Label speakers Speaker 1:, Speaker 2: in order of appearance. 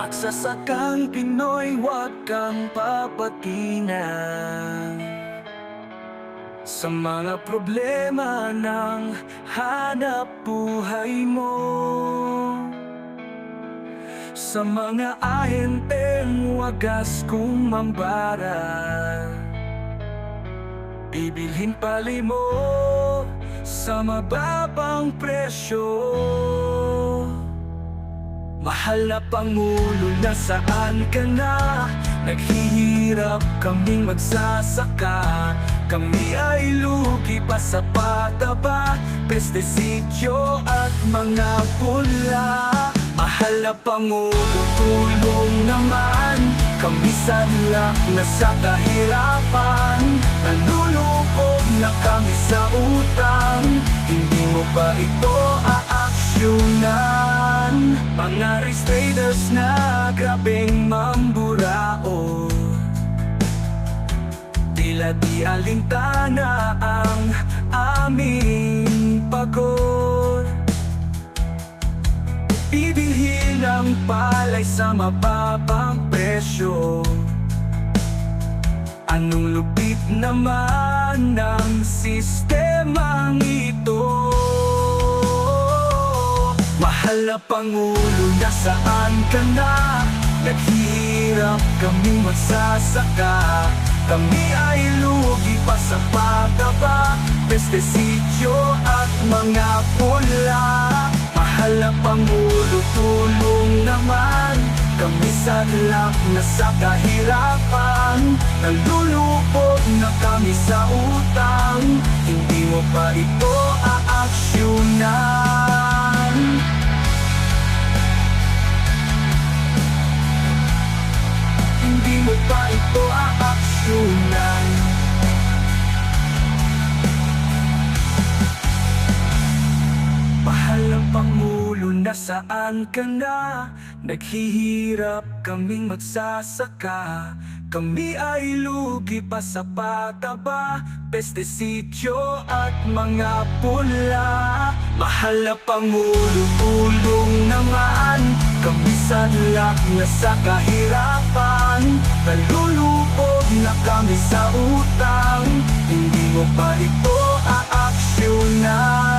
Speaker 1: Magsasakang Pinoy, huwag kang papatingin sa mga problema ng hanap buhay mo, sa mga ahenteng wagas kung mambara, bibilhin pali mo sa mababang presyo. Mahal na Pangulo, nasaan ka na? Naghihirap kaming magsasaka. Kami ay lugi pa sa pataba, pestisidyo at mga pula. Mahal na Pangulo, tulong naman. Kami sadlak na sa kahirapan, nalulubog na kami sa utang. Hindi mo ba ito aaksyonan? Mga risk traders na grabeng mamburaot, tila di alintana ang aming pagod. Bibilhin ang palay sa mababang presyo. Anong lupit naman ng sistemang ito? Mahal na Pangulo, nasaan ka na? Naghihirap kaming magsasaka. Kami ay lugi pa sa pataba, pestisidyo at mga pula. Mahal na Pangulo, tulong naman. Kami sadlak na sa kahirapan, nalulubog na kami sa utang. Hindi mo pa ito aaksyonan? Hindi mo pa ito aaksyonan? Mahal ng Pangulo, nasaan ka na? Naghihirap kaming magsasaka. Kami ay lugi pa sa pataba, pestisidyo at mga pula. Mahal na Pangulo, tulong naman. Kami sadlak na sa kahirapan, nalulubog na kami sa utang. Hindi mo ba ito aaksyonan?